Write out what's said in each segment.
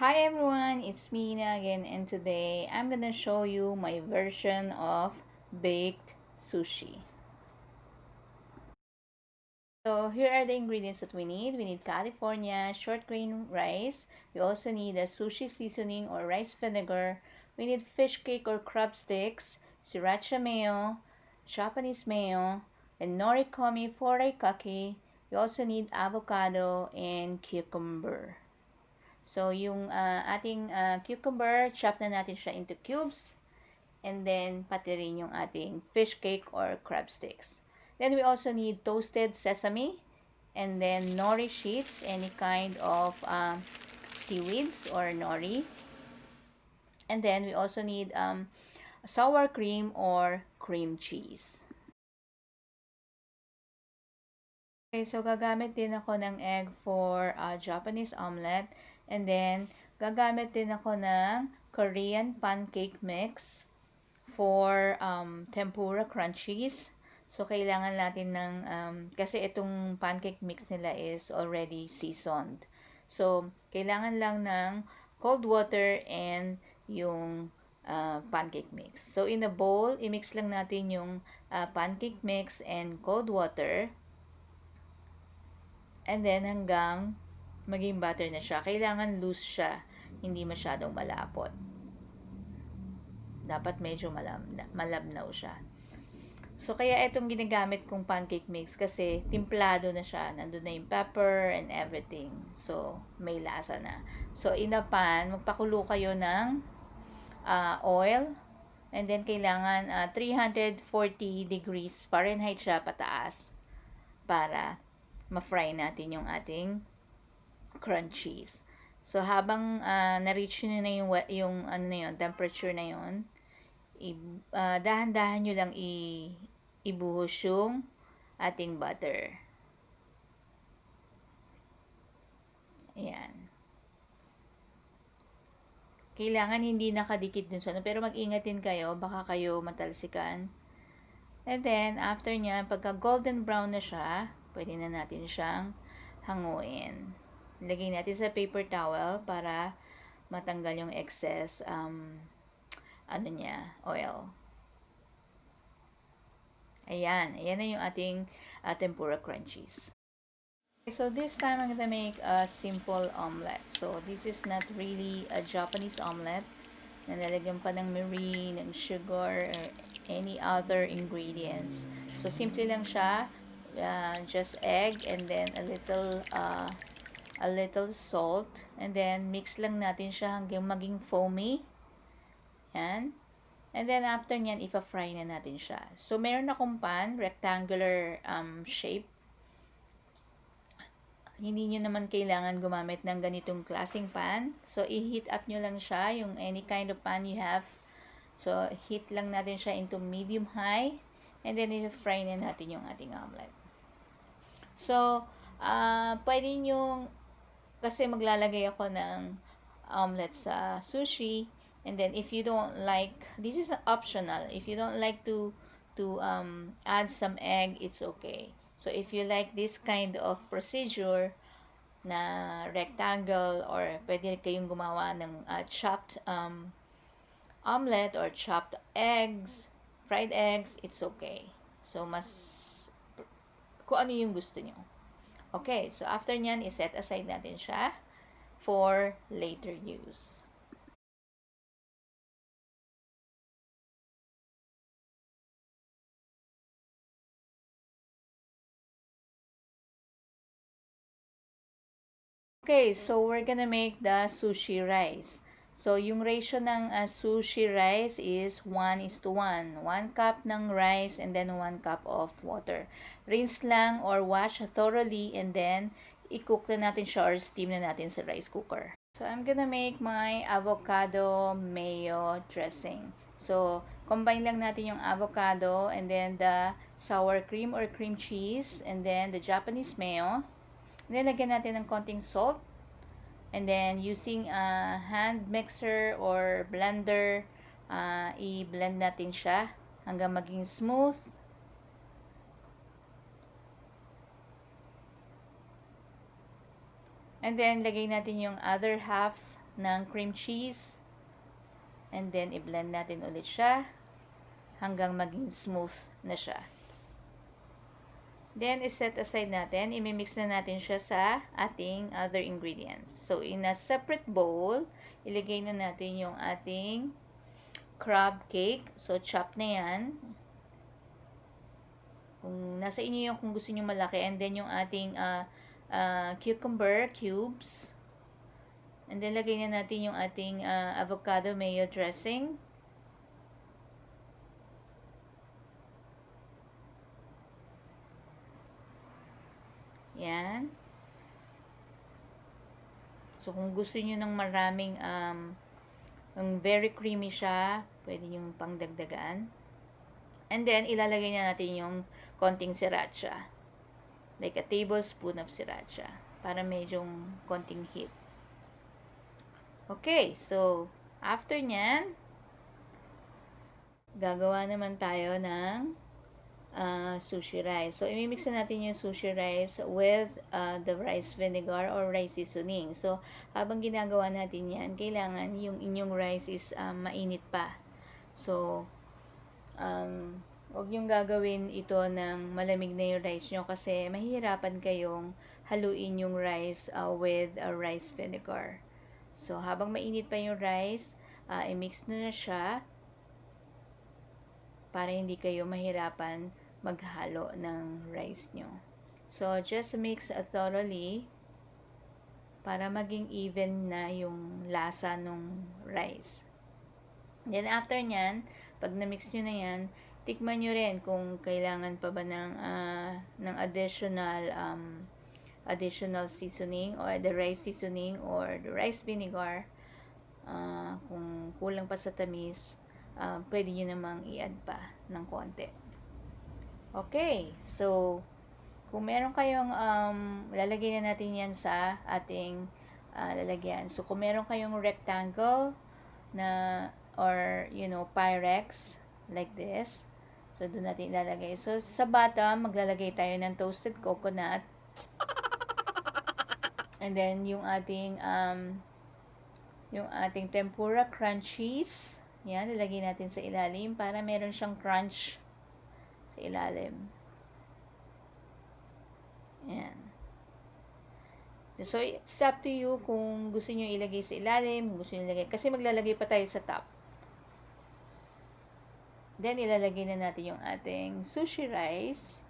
Hi everyone, it's Mina again, and today I'm gonna show you my version of baked sushi. So here are the ingredients that we need. We need California short grain rice. We also need a sushi seasoning or rice vinegar. We need fish cake or crab sticks, sriracha mayo, Japanese mayo, and nori komi FURIKAKE. We also need avocado and cucumber. So, yung ating cucumber, chop na natin siya into cubes. And then, pati rin yung ating fish cake or crab sticks. Then, we also need toasted sesame. And then, nori sheets, any kind of seaweeds or nori. And then, we also need sour cream or cream cheese. Okay, so gagamit din ako ng egg for Japanese omelette. And then, gagamit din ako ng Korean pancake mix for tempura crunchies. So, kailangan natin ng, kasi itong pancake mix nila is already seasoned. So, kailangan lang ng cold water and yung pancake mix. So, in a bowl, i-mix lang natin yung pancake mix and cold water. And then, hanggang maging butter na siya. Kailangan loose siya. Hindi masyadong malapot. Dapat medyo malabnaw siya. So, kaya itong ginagamit kong pancake mix kasi timplado na siya. Nandun na yung pepper and everything. So, may lasa na. So, in a pan, magpakulo kayo ng oil. And then, kailangan 340 degrees Fahrenheit siya pataas para ma-fry natin yung ating crunchies. So, habang na-reach nyo na yung ano na yun, temperature na yun, dahan-dahan nyo lang ibuhos yung ating butter. Ayan. Kailangan hindi nakadikit dun sa ano, pero mag-ingat din kayo, baka kayo matalsikan. And then, after nya, pagka golden brown na siya, pwede na natin siyang hanguin. Lagay natin sa paper towel para matanggal yung excess oil. Ayan na yung ating tempura crunchies. So this time I'm gonna make a simple omelette. So this is not really a Japanese omelette na nalagyan pa ng marine, ng sugar, or any other ingredients. So simple lang siya, just egg and then a little salt, and then mix lang natin siya hanggang maging foamy. Yan. And then, after nyan, ipa-fry na natin siya. So, meron akong pan, rectangular shape. Hindi nyo naman kailangan gumamit ng ganitong klaseng pan. So, i-heat up nyo lang siya, yung any kind of pan you have. So, heat lang natin siya into medium-high. And then, i-fry na natin yung ating omelette. So, pwede nyo, kasi maglalagay ako ng omelette sa sushi. And then, if you don't like, this is optional. If you don't like to add some egg, it's okay. So, if you like this kind of procedure na rectangle, or pwede kayong gumawa ng chopped omelette or chopped eggs, fried eggs, it's okay. So, kung ano yung gusto nyo. Okay, so after nyan, iset aside natin siya for later use. Okay, so we're gonna make the sushi rice. So, yung ratio ng sushi rice is 1:1. 1 cup ng rice and then 1 cup of water. Rinse lang or wash thoroughly and then i-cook na natin siya or steam na natin sa rice cooker. So, I'm gonna make my avocado mayo dressing. So, combine lang natin yung avocado and then the sour cream or cream cheese and then the Japanese mayo. And then, lagyan natin ng konting salt. And then, using a hand mixer or blender, i-blend natin siya hanggang maging smooth. And then, lagay natin yung other half ng cream cheese. And then, i-blend natin ulit siya hanggang maging smooth na siya. Then, i-set aside natin. I-mix na natin siya sa ating other ingredients. So, in a separate bowl, ilagay na natin yung ating crab cake. So, chop na yan. Kung nasa inyo yung kung gusto nyo malaki. And then, yung ating cucumber cubes. And then, lagay na natin yung ating avocado mayo dressing. Yan. So, kung gusto niyo ng maraming, yung very creamy siya, pwede nyo pangdagdagan. And then, ilalagay na natin yung konting sriracha. Like a tablespoon of sriracha. Para medyo konting heat. Okay, so, after nyan, gagawa naman tayo ng sushi rice. So, imimix na natin yung sushi rice with the rice vinegar or rice seasoning. So, habang ginagawa natin yan, kailangan yung inyong rice is mainit pa. So, huwag yung gagawin ito ng malamig na yung rice nyo kasi mahihirapan kayong haluin yung rice with rice vinegar. So, habang mainit pa yung rice, i-mix na siya para hindi kayo mahirapan maghalo ng rice nyo. So, just mix thoroughly para maging even na yung lasa ng rice. Then, after nyan, pag na-mix nyo na yan, tikman nyo rin kung kailangan pa ba ng additional seasoning or the rice seasoning or the rice vinegar. Kung kulang pa sa tamis, pwede nyo namang i-add pa ng konti. Okay, so, kung meron kayong, lalagay na natin yan sa ating lalagyan. So, kung meron kayong rectangle na, or, Pyrex, like this, so, doon natin ilalagay. So, sa bottom, maglalagay tayo ng toasted coconut. And then, yung ating tempura crunchies. Yan, ilagay natin sa ilalim para meron siyang crunch sa ilalim. Yan. So, it's up to you kung gusto nyo ilagay sa ilalim, gusto nyo ilagay. Kasi maglalagay pa tayo sa top. Then, ilalagay na natin yung ating sushi rice.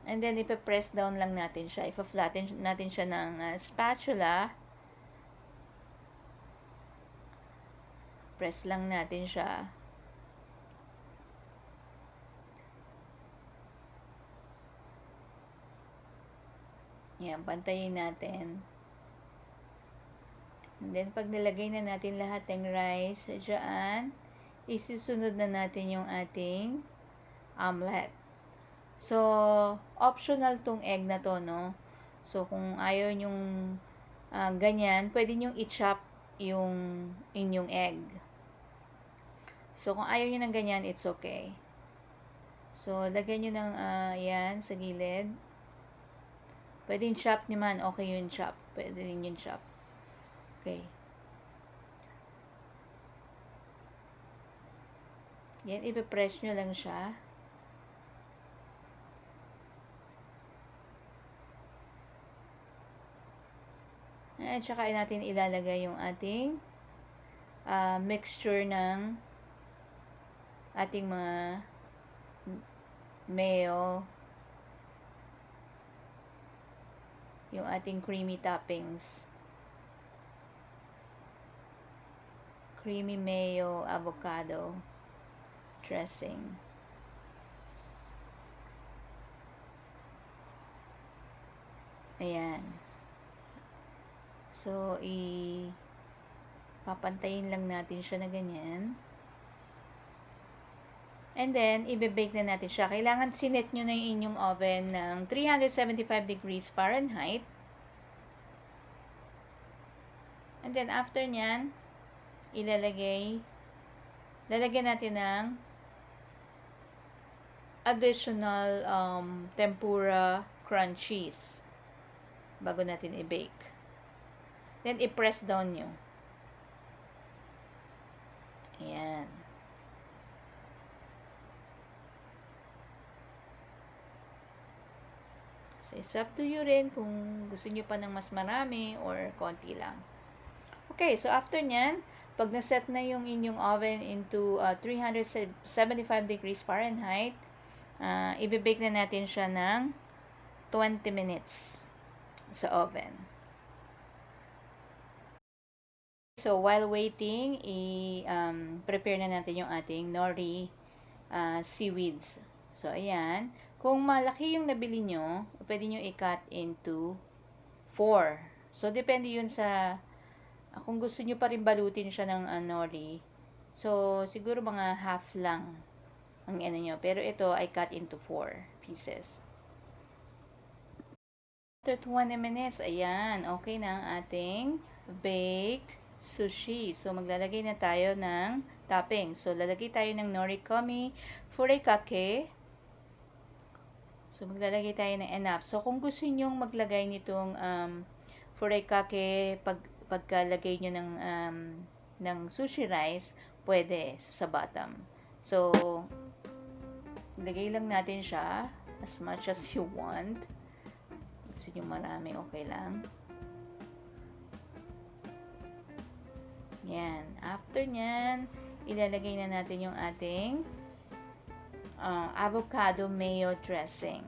And then, ipa-press down lang natin siya. Ipa-flatten natin siya ng spatula. Press lang natin siya. Yan, pantayin natin. And then, pag nilagay na natin lahat ng rice dyan, isusunod na natin yung ating omelette. So, optional tong egg na to, no? So, kung ayaw nyong ganyan, pwede nyong i-chop yung inyong egg. So, kung ayaw nyo ng ganyan, it's okay. So, lagyan nyo ng yan, sa gilid. Pwede yung chop naman, okay yung chop. Pwede rin yung chop. Okay. Yan, ipipress nyo lang siya. At saka natin ilalagay yung ating mixture ng ating mga mayo, yung ating creamy toppings. Creamy mayo, avocado dressing. Ayan. So, papantayin lang natin siya na ganyan. And then, ibe-bake na natin siya. Kailangan sinet nyo na yung inyong oven ng 375 degrees Fahrenheit. And then, after nyan, lalagyan natin ng additional tempura crunchies bago natin i-bake. Then, i-press down nyo. Ayan. So, it's up to you rin kung gusto nyo pa ng mas marami or konti lang. Okay, so after nyan, pag naset na yung inyong oven into 375 degrees Fahrenheit, i-bake na natin siya ng 20 minutes sa oven. So, while waiting, prepare na natin yung ating nori seaweeds. So, ayan. Kung malaki yung nabili nyo, pwede nyo i-cut into 4. So, depende yun sa, kung gusto nyo pa rin balutin siya ng nori, so, siguro mga half lang ang ano nyo. Pero ito, I cut into 4 pieces. After 20 minutes, ayan, okay na ang ating baked sushi. So, maglalagay na tayo ng topping. So, lalagay tayo ng nori KOMI, FURIKAKE. So, maglalagay tayo ng enough. So, kung gusto nyong maglagay nitong FURIKAKE pagkalagay nyo ng sushi rice, pwede sa bottom. So, lagay lang natin siya as much as you want. Gusto nyo marami, okay lang. Yan. After nyan, ilalagay na natin yung ating avocado mayo dressing.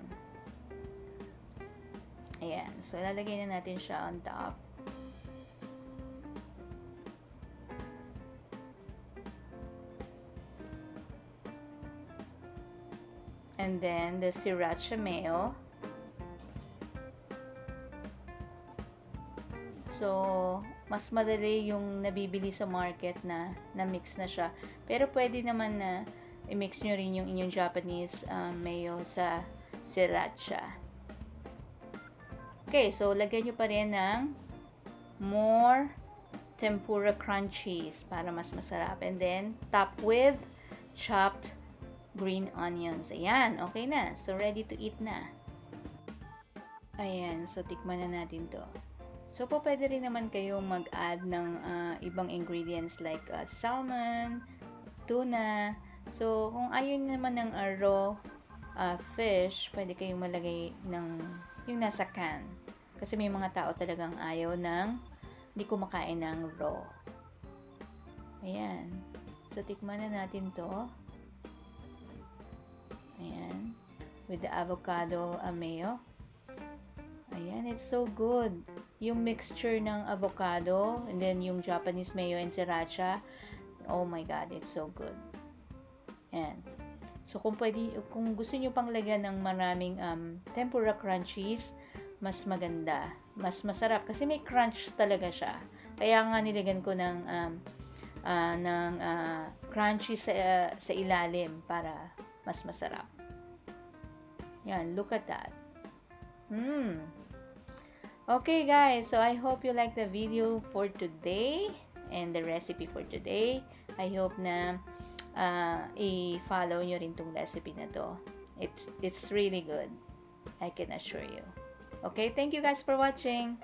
Ayan. So, ilalagay na natin siya on top. And then, the sriracha mayo. So, mas madali yung nabibili sa market na mix na siya. Pero, pwede naman na i-mix nyo rin yung inyong Japanese mayo sa sriracha. Okay, so lagyan nyo pa rin ng more tempura crunchies para mas masarap. And then, top with chopped green onions. Ayan, okay na. So, ready to eat na. Ayan, so tikman na natin to. So, pwede rin naman kayo mag-add ng ibang ingredients like salmon, tuna. So, kung ayaw naman ng raw fish, pwede kayong malagay ng yung nasa can. Kasi may mga tao talagang ayaw ng hindi kumakain ng raw. Ayan. So, tikman na natin to. Ayan. With the avocado mayo. Ayan, it's so good. Yung mixture ng avocado, and then yung Japanese mayo and sriracha. Oh my God, it's so good. Ayan. So, kung gusto nyo pang lagyan ng maraming tempura crunchies, mas maganda. Mas masarap. Kasi may crunch talaga siya. Kaya nga nilagyan ko ng crunchy sa ilalim para mas masarap. Yan, look at that. Okay guys, so I hope you like the video for today and the recipe for today. I hope na i-follow nyo rin tong recipe na to. It's really good. I can assure you. Okay, thank you guys for watching.